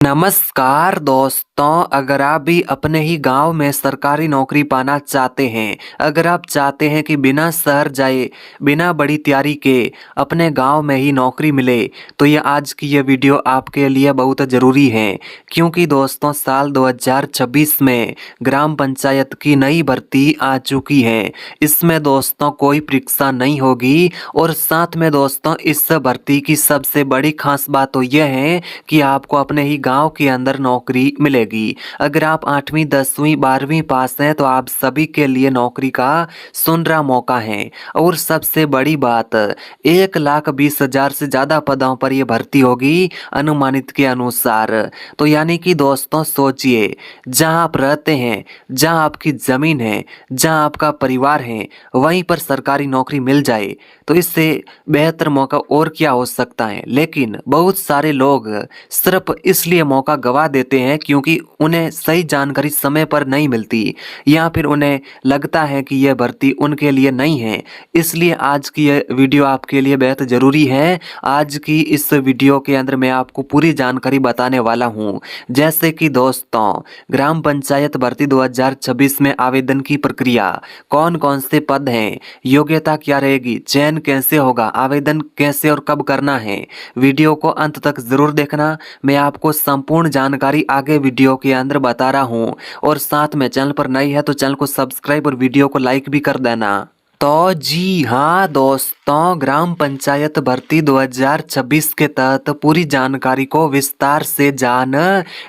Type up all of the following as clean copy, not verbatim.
नमस्कार दोस्तों, अगर आप भी अपने ही गांव में सरकारी नौकरी पाना चाहते हैं, अगर आप चाहते हैं कि बिना शहर जाए, बिना बड़ी तैयारी के अपने गांव में ही नौकरी मिले, तो ये आज की ये वीडियो आपके लिए बहुत ज़रूरी है। क्योंकि दोस्तों साल 2026 में ग्राम पंचायत की नई भर्ती आ चुकी है। इसमें दोस्तों कोई परीक्षा नहीं होगी और साथ में दोस्तों इस भर्ती की सबसे बड़ी खास बात तो यह है कि आपको अपने ही गांव के अंदर नौकरी मिलेगी। अगर आप 8वीं 10वीं 12वीं पास हैं तो आप सभी के लिए नौकरी का सुनहरा मौका है। और सबसे बड़ी बात 1,20,000 से ज़्यादा पदों पर यह भर्ती होगी अनुमानित के अनुसार। तो यानी कि दोस्तों सोचिए, जहां आप रहते हैं, जहां आपकी ज़मीन है, जहां आपका परिवार है, वहीं पर सरकारी नौकरी मिल जाए तो इससे बेहतर मौका और क्या हो सकता है। लेकिन बहुत सारे लोग सिर्फ इसलिए मौका गवा देते हैं क्योंकि उन्हें सही जानकारी समय पर नहीं मिलती या फिर उन्हें लगता है कि यह भर्ती उनके लिए नहीं है। इसलिए आज की यह वीडियो आपके लिए बेहद ज़रूरी है। आज की इस वीडियो के अंदर मैं आपको पूरी जानकारी बताने वाला हूं। जैसे कि दोस्तों ग्राम पंचायत भर्ती 2026 में आवेदन की प्रक्रिया, कौन कौन से पद हैं, योग्यता क्या रहेगी, चयन कैसे होगा, आवेदन कैसे और कब करना है। वीडियो को अंत तक जरूर देखना। मैं आपको संपूर्ण जानकारी आगे वीडियो के अंदर बता रहा हूं। और साथ में चैनल पर नई है तो चैनल को सब्सक्राइब और वीडियो को लाइक भी कर देना। तो जी हाँ दोस्तों, ग्राम पंचायत भर्ती 2026 के तहत पूरी जानकारी को विस्तार से जान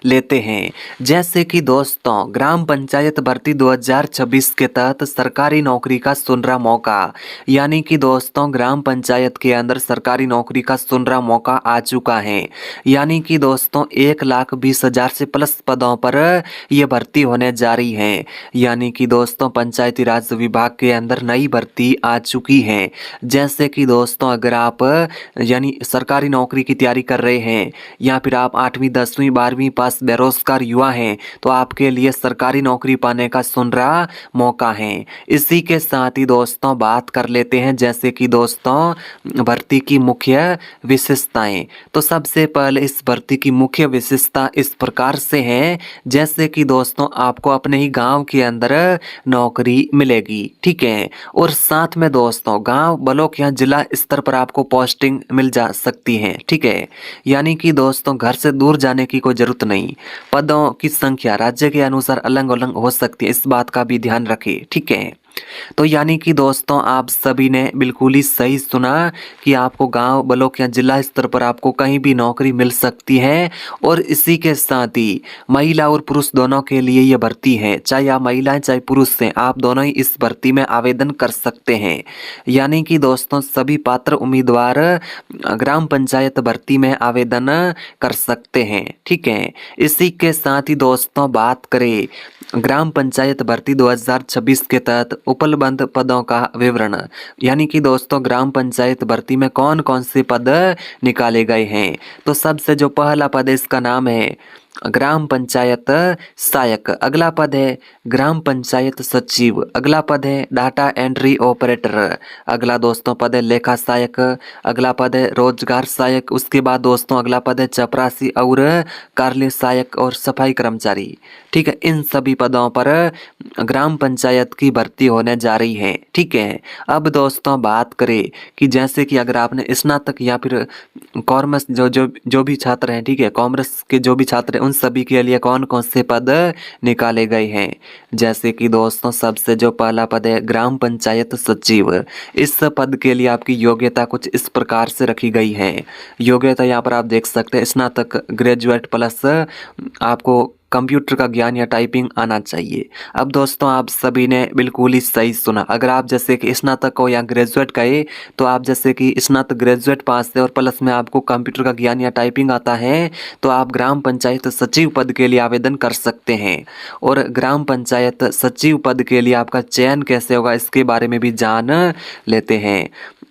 लेते हैं। जैसे कि दोस्तों ग्राम पंचायत भर्ती 2026 के तहत सरकारी नौकरी का सुनहरा मौका, यानी कि दोस्तों ग्राम पंचायत के अंदर सरकारी नौकरी का सुनहरा मौका आ चुका है। यानी कि दोस्तों 1,20,000 से प्लस पदों पर यह भर्ती होने जा रही है। यानी कि दोस्तों पंचायती राज विभाग के अंदर नई भर्ती आ चुकी है। जैसे कि दोस्तों अगर आप यानी सरकारी नौकरी की तैयारी कर रहे हैं या फिर आप 8वीं 10वीं 12वीं पास बेरोजगार युवा हैं तो आपके लिए सरकारी नौकरी पाने का सुनहरा मौका है। इसी के साथ ही दोस्तों बात कर लेते हैं जैसे कि दोस्तों भर्ती की मुख्य विशेषताएं। तो सबसे पहले इस भर्ती की मुख्य विशेषता इस प्रकार से है, जैसे कि दोस्तों आपको अपने ही गांव के अंदर नौकरी मिलेगी, ठीक है। और साथ में दोस्तों गांव ब्लॉक या जिला स्तर पर आपको पोस्टिंग मिल जा सकती है, ठीक है। यानी कि दोस्तों घर से दूर जाने की कोई जरूरत नहीं। पदों की संख्या राज्य के अनुसार अलग अलग हो सकती है, इस बात का भी ध्यान रखें, ठीक है। तो यानी कि दोस्तों आप सभी ने बिल्कुल ही सही सुना कि आपको गांव ब्लॉक या जिला स्तर पर आपको कहीं भी नौकरी मिल सकती है। और इसी के साथ ही महिला और पुरुष दोनों के लिए ये भर्ती है, चाहे आप महिलाएं चाहे पुरुष हैं, आप दोनों ही इस भर्ती में आवेदन कर सकते हैं। यानी कि दोस्तों सभी पात्र उम्मीदवार ग्राम पंचायत भर्ती में आवेदन कर सकते हैं, ठीक है। इसी के साथ ही दोस्तों बात करें ग्राम पंचायत भर्ती 2026 के तहत उपलब्ध पदों का विवरण, यानी कि दोस्तों ग्राम पंचायत भर्ती में कौन कौन से पद निकाले गए हैं। तो सबसे जो पहला पद है इसका नाम है ग्राम पंचायत सहायक, अगला पद है ग्राम पंचायत सचिव, अगला पद है डाटा एंट्री ऑपरेटर, अगला दोस्तों पद है लेखा सहायक, अगला पद है रोजगार सहायक, उसके बाद दोस्तों अगला पद है चपरासी और कार्यालय सहायक और सफाई कर्मचारी, ठीक है। इन सभी पदों पर ग्राम पंचायत की भर्ती होने जा रही है, ठीक है। अब दोस्तों बात करें कि जैसे कि अगर आपने स्नातक या फिर कॉमर्स जो भी छात्र हैं, ठीक है, कॉमर्स के जो भी छात्र हैं उन सभी के लिए कौन कौन से पद निकाले गए हैं। जैसे कि दोस्तों सबसे जो पहला पद है ग्राम पंचायत सचिव, इस पद के लिए आपकी योग्यता कुछ इस प्रकार से रखी गई है। योग्यता यहाँ पर आप देख सकते हैं स्नातक ग्रेजुएट प्लस आपको कंप्यूटर का ज्ञान या टाइपिंग आना चाहिए। अब दोस्तों आप सभी ने बिल्कुल ही सही सुना। अगर आप जैसे कि स्नातक हो या ग्रेजुएट कहे तो आप जैसे कि स्नातक ग्रेजुएट पास है और प्लस में आपको कंप्यूटर का ज्ञान या टाइपिंग आता है तो आप ग्राम पंचायत सचिव पद के लिए आवेदन कर सकते हैं। और ग्राम पंचायत सचिव पद के लिए आपका चयन कैसे होगा इसके बारे में भी जान लेते हैं।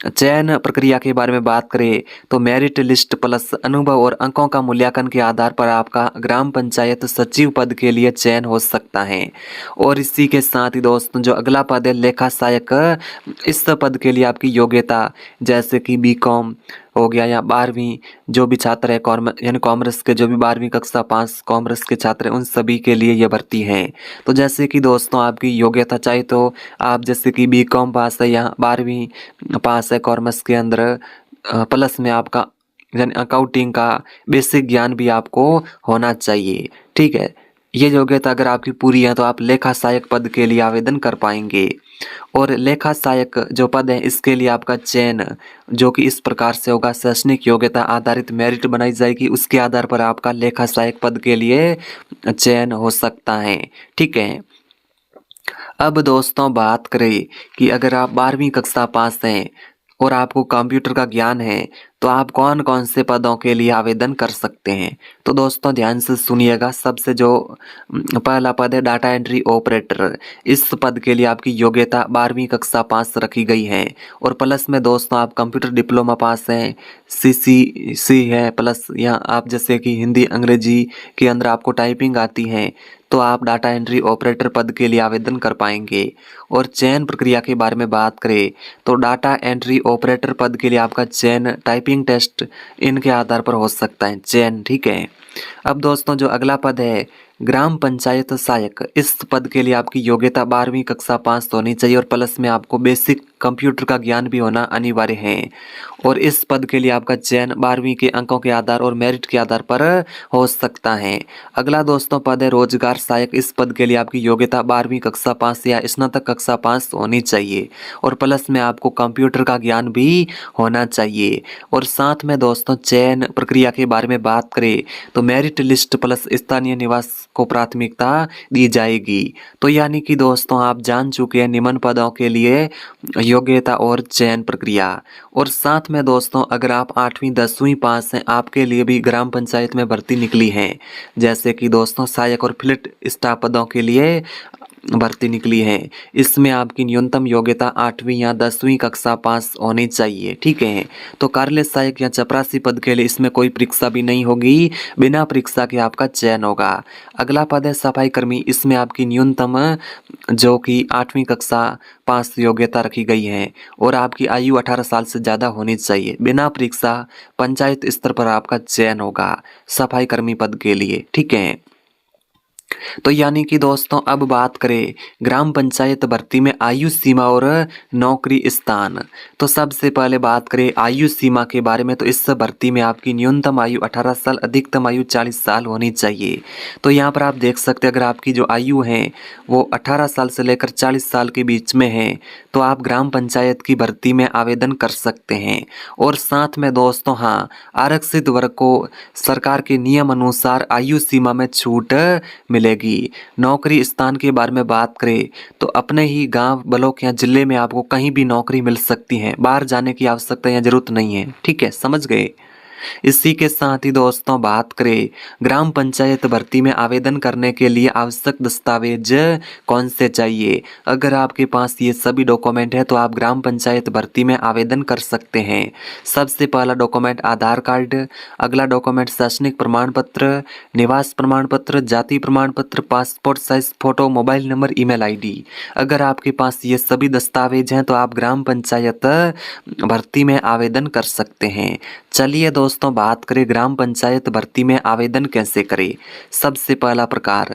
चयन प्रक्रिया के बारे में बात करें तो मेरिट लिस्ट प्लस अनुभव और अंकों का मूल्यांकन के आधार पर आपका ग्राम पंचायत सचिव पद के लिए चयन हो सकता है। और इसी के साथ ही दोस्तों जो अगला पद है लेखा सहायक, इस पद के लिए आपकी योग्यता जैसे कि बीकॉम हो गया या 12वीं जो भी छात्र है यानी कॉमर्स के जो भी 12वीं कक्षा पास कॉमर्स के छात्र हैं उन सभी के लिए ये भर्ती है। तो जैसे कि दोस्तों आपकी योग्यता चाहिए तो आप जैसे कि बीकॉम पास है या 12वीं पास है कॉमर्स के अंदर प्लस में आपका यानी अकाउंटिंग का बेसिक ज्ञान भी आपको होना चाहिए। ठीक है, ये योग्यता अगर आपकी पूरी है तो आप लेखा सहायक पद के लिए आवेदन कर पाएंगे। और लेखा सहायक जो पद है इसके लिए आपका चयन जो कि इस प्रकार से होगा, शैक्षणिक योग्यता आधारित मेरिट बनाई जाएगी, उसके आधार पर आपका लेखा सहायक पद के लिए चयन हो सकता है। ठीक है, अब दोस्तों बात करें कि अगर आप 12वीं कक्षा पास हैं और आपको कंप्यूटर का ज्ञान है तो आप कौन कौन से पदों के लिए आवेदन कर सकते हैं। तो दोस्तों ध्यान से सुनिएगा, सबसे जो पहला पद है डाटा एंट्री ऑपरेटर। इस पद के लिए आपकी योग्यता 12वीं कक्षा पास रखी गई है और प्लस में दोस्तों आप कंप्यूटर डिप्लोमा पास हैं, CCC है प्लस, या आप जैसे कि हिंदी अंग्रेजी के अंदर आपको टाइपिंग आती है तो आप डाटा एंट्री ऑपरेटर पद के लिए आवेदन कर पाएंगे। और चयन प्रक्रिया के बारे में बात करें तो डाटा एंट्री ऑपरेटर पद के लिए आपका चयन टाइपिंग टेस्ट इनके आधार पर हो सकता है चयन। ठीक है, अब दोस्तों जो अगला पद है ग्राम पंचायत सहायक, इस पद के लिए आपकी योग्यता 12वीं कक्षा पास होनी चाहिए और प्लस में आपको बेसिक कंप्यूटर का ज्ञान भी होना अनिवार्य है। और इस पद के लिए आपका चयन 12वीं के अंकों के आधार और मेरिट के आधार पर हो सकता है। अगला दोस्तों पद है रोजगार सहायक। इस पद के लिए आपकी योग्यता 12वीं कक्षा पास या स्नातक कक्षा पास होनी चाहिए और प्लस में आपको कंप्यूटर का ज्ञान भी होना चाहिए। और साथ में दोस्तों चयन प्रक्रिया के बारे में बात करें तो मेरिट लिस्ट प्लस स्थानीय निवास को प्राथमिकता दी जाएगी। तो यानी कि दोस्तों आप जान चुके हैं निम्न पदों के लिए योग्यता और चयन प्रक्रिया। और साथ में दोस्तों अगर आप 8वीं 10वीं पास हैं आपके लिए भी ग्राम पंचायत में भर्ती निकली है, जैसे कि दोस्तों सहायक और फील्ड स्टाफ पदों के लिए भर्ती निकली है। इसमें आपकी न्यूनतम योग्यता 8वीं या 10वीं कक्षा पास होनी चाहिए। ठीक है, तो कार्यालय सहायक या चपरासी पद के लिए इसमें कोई परीक्षा भी नहीं होगी, बिना परीक्षा के आपका चयन होगा। अगला पद है सफाई कर्मी। इसमें आपकी न्यूनतम जो कि 8वीं कक्षा पास योग्यता रखी गई है और आपकी आयु 18 साल से ज़्यादा होनी चाहिए। बिना परीक्षा पंचायत स्तर पर आपका चयन होगा सफाई कर्मी पद के लिए। ठीक है, तो यानी कि दोस्तों अब बात करें ग्राम पंचायत भर्ती में आयु सीमा और नौकरी स्थान। तो सबसे पहले बात करें आयु सीमा के बारे में, तो इस भर्ती में आपकी न्यूनतम आयु 18 साल अधिकतम आयु 40 साल होनी चाहिए। तो यहाँ पर आप देख सकते हैं अगर आपकी जो आयु है वो 18 साल से लेकर 40 साल के बीच में है तो आप ग्राम पंचायत की भर्ती में आवेदन कर सकते हैं। और साथ में दोस्तों हाँ, आरक्षित वर्ग को सरकार के नियम अनुसार आयु सीमा में छूट मिलेगी। नौकरी स्थान के बारे में बात करें तो अपने ही गांव ब्लॉक या जिले में आपको कहीं भी नौकरी मिल सकती है, बाहर जाने की आवश्यकता या जरूरत नहीं है। ठीक है, समझ गए। इसी के साथ ही दोस्तों बात करें ग्राम पंचायत भर्ती में आवेदन करने के लिए आवश्यक दस्तावेज कौन से चाहिए। अगर आपके पास ये सभी डॉक्यूमेंट है तो आप ग्राम पंचायत भर्ती में आवेदन कर सकते हैं। सबसे पहला डॉक्यूमेंट आधार कार्ड, अगला डॉक्यूमेंट शैक्षणिक प्रमाण पत्र, निवास प्रमाण पत्र, जाति प्रमाण पत्र, passport size photo, mobile number, email ID। अगर आपके पास ये सभी दस्तावेज हैं तो आप ग्राम पंचायत भर्ती में आवेदन कर सकते हैं। चलिए दोस्तों बात करें ग्राम पंचायत भर्ती में आवेदन कैसे करें। सबसे पहला प्रकार,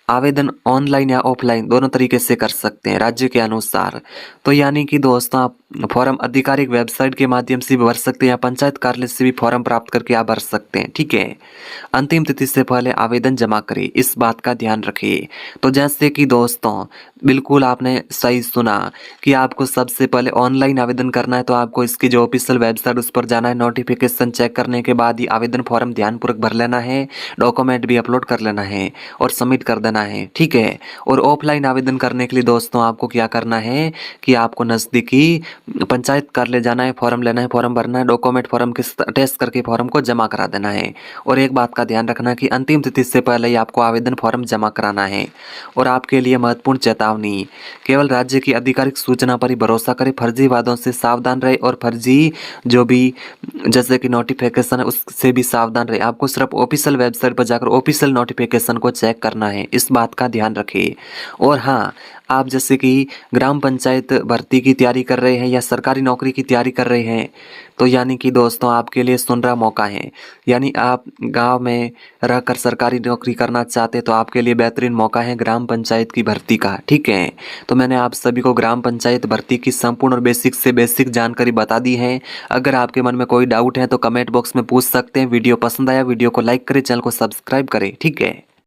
आवेदन ऑनलाइन या ऑफलाइन दोनों तरीके से कर सकते हैं राज्य के अनुसार। तो यानी कि दोस्तों आप फॉर्म आधिकारिक वेबसाइट के माध्यम से भी भर सकते हैं या पंचायत कार्यालय से भी फॉर्म प्राप्त करके आप भर सकते हैं। ठीक है, अंतिम तिथि से पहले आवेदन जमा करें, इस बात का ध्यान रखिए। तो जैसे कि दोस्तों बिल्कुल आपने सही सुना कि आपको सबसे पहले ऑनलाइन आवेदन करना है तो आपको इसकी जो ऑफिशियल वेबसाइट उस पर जाना है, नोटिफिकेशन चेक करने के बाद ही आवेदन फॉर्म ध्यानपूर्वक भर लेना है, डॉक्यूमेंट भी अपलोड कर लेना है और सबमिट कर देना है। ठीक है, और ऑफलाइन आवेदन करने के लिए दोस्तों आपको क्या करना है कि आपको नज़दीकी पंचायत कार्यालय जाना है, फॉर्म लेना है, फॉर्म भरना है, डॉक्यूमेंट फॉर्म के अटैच करके फॉर्म को जमा करा देना है। और एक बात का ध्यान रखना कि अंतिम तिथि से पहले ही आपको आवेदन फॉर्म जमा कराना है। और आपके लिए महत्वपूर्ण चेतावनी, केवल राज्य की आधिकारिक सूचना पर ही भरोसा करें, फर्जीवादों से सावधान रहे और फर्जी जो भी जैसे कि नोटिफिकेशन है उससे भी सावधान रहे। आपको सिर्फ ऑफिशियल वेबसाइट पर जाकर ऑफिशियल नोटिफिकेशन को चेक करना है, इस बात का ध्यान रखें। और हाँ, आप जैसे कि ग्राम पंचायत भर्ती की तैयारी कर रहे हैं या सरकारी नौकरी की तैयारी कर रहे हैं, तो यानी कि दोस्तों आपके लिए सुनहरा मौका है। यानी आप गांव में रहकर सरकारी नौकरी करना चाहते तो आपके लिए बेहतरीन मौका है ग्राम पंचायत की भर्ती का, ठीक है। तो मैंने आप सभी को ग्राम पंचायत भर्ती की संपूर्ण और बेसिक से बेसिक जानकारी बता दी है। अगर आपके मन में कोई डाउट है तो कमेंट बॉक्स में पूछ सकते हैं। वीडियो पसंद आया वीडियो को लाइक करें, चैनल को सब्सक्राइब करें, ठीक है।